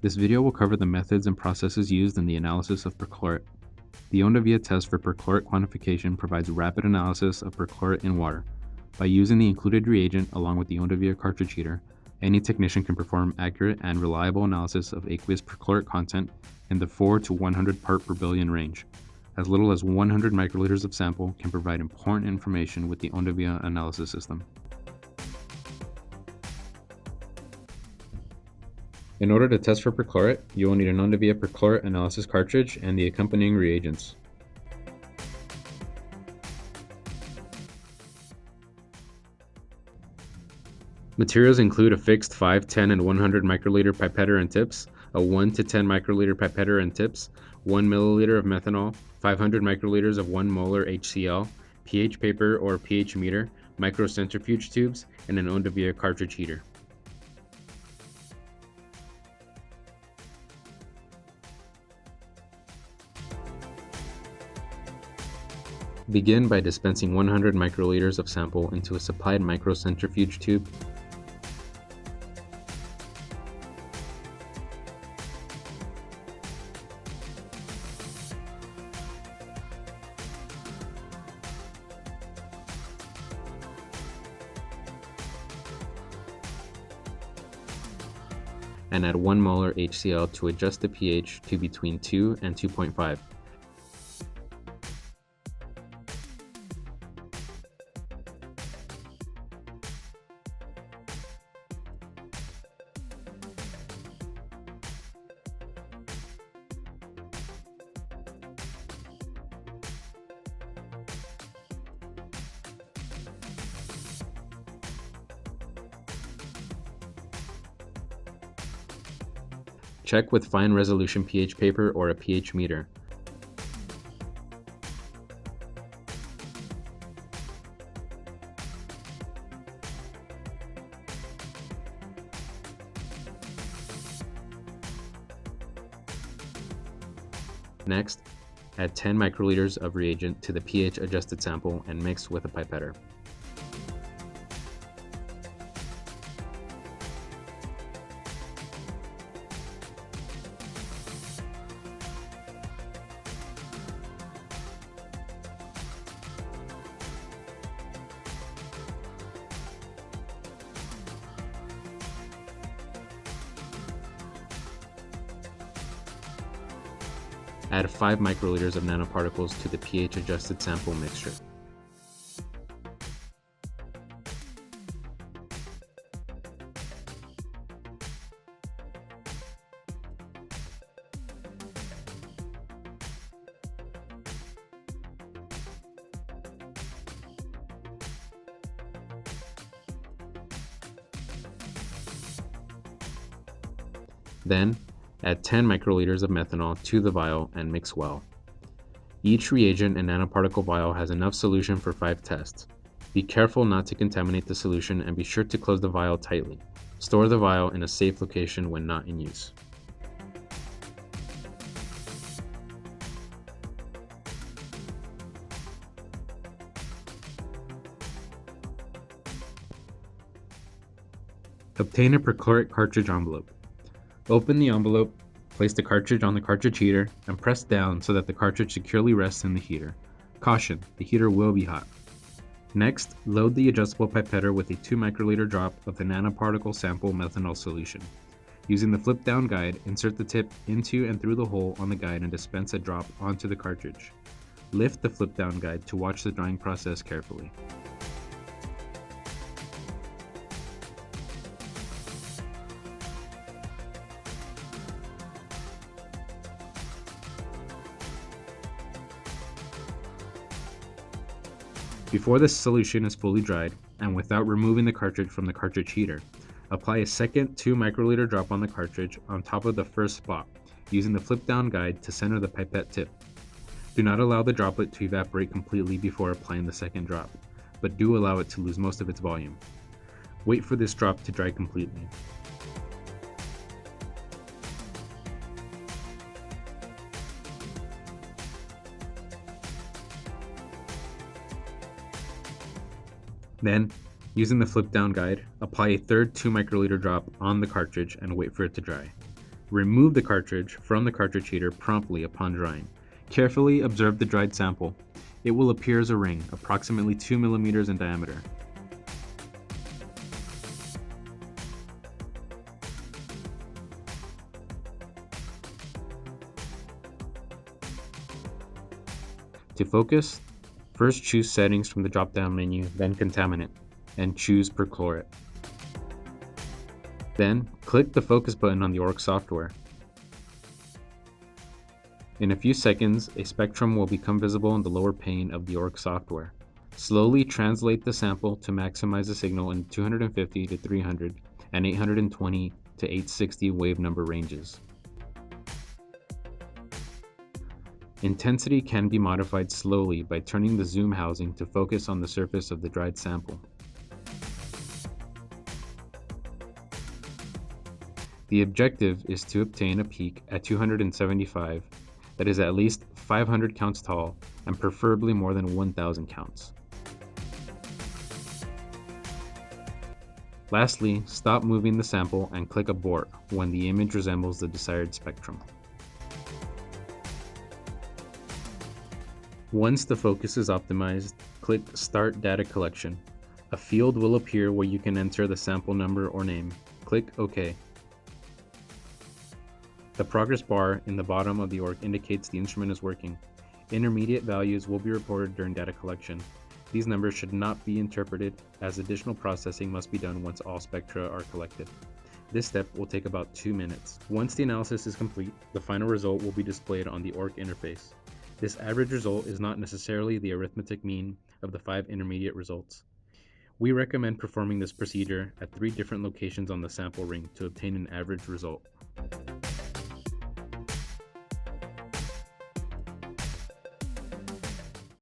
This video will cover the methods and processes used in the analysis of perchlorate. The OndaVia test for perchlorate quantification provides rapid analysis of perchlorate in water. By using the included reagent along with the OndaVia cartridge heater, any technician can perform accurate and reliable analysis of aqueous perchlorate content in the 4 to 100 part per billion range. As little as 100 microliters of sample can provide important information with the OndaVia Analysis System. In order to test for perchlorate, you will need an OndaVia Perchlorate Analysis Cartridge and the accompanying reagents. Materials include a fixed 5, 10, and 100 microliter pipetter and tips, a 1 to 10 microliter pipetter and tips, 1 milliliter of methanol, 500 microliters of 1 molar HCl, pH paper or pH meter, microcentrifuge tubes, and an OndaVia cartridge heater. Begin by dispensing 100 microliters of sample into a supplied microcentrifuge tube. And add 1 molar HCl to adjust the pH to between 2 and 2.5. Check with fine resolution pH paper or a pH meter. Next, add 10 microliters of reagent to the pH adjusted sample and mix with a pipetter. Add 5 microliters of nanoparticles to the pH adjusted sample mixture. Then, add 10 microliters of methanol to the vial and mix well. Each reagent and nanoparticle vial has enough solution for 5 tests. Be careful not to contaminate the solution and be sure to close the vial tightly. Store the vial in a safe location when not in use. Obtain a perchlorate cartridge envelope. Open the envelope, place the cartridge on the cartridge heater, and press down so that the cartridge securely rests in the heater. Caution, the heater will be hot. Next, load the adjustable pipetter with a 2 microliter drop of the nanoparticle sample methanol solution. Using the flip down guide, insert the tip into and through the hole on the guide and dispense a drop onto the cartridge. Lift the flip down guide to watch the drying process carefully. Before the solution is fully dried, and without removing the cartridge from the cartridge heater, apply a second 2 microliter drop on the cartridge on top of the first spot, using the flip down guide to center the pipette tip. Do not allow the droplet to evaporate completely before applying the second drop, but do allow it to lose most of its volume. Wait for this drop to dry completely. Then, using the flip down guide, apply a third 2 microliter drop on the cartridge and wait for it to dry. Remove the cartridge from the cartridge heater promptly upon drying. Carefully observe the dried sample. It will appear as a ring, approximately 2 millimeters in diameter. To focus, first choose Settings from the drop-down menu, then Contaminant, and choose Perchlorate. Then, click the focus button on the ORC software. In a few seconds, a spectrum will become visible in the lower pane of the ORC software. Slowly translate the sample to maximize the signal in 250 to 300 and 820 to 860 wave number ranges. Intensity can be modified slowly by turning the zoom housing to focus on the surface of the dried sample. The objective is to obtain a peak at 275 that is at least 500 counts tall and preferably more than 1,000 counts. Lastly, stop moving the sample and click Abort when the image resembles the desired spectrum. Once the focus is optimized, click Start Data Collection. A field will appear where you can enter the sample number or name. Click OK. The progress bar in the bottom of the ORC indicates the instrument is working. Intermediate values will be reported during data collection. These numbers should not be interpreted, as additional processing must be done once all spectra are collected. This step will take about 2 minutes. Once the analysis is complete, the final result will be displayed on the ORC interface. This average result is not necessarily the arithmetic mean of the 5 intermediate results. We recommend performing this procedure at 3 different locations on the sample ring to obtain an average result.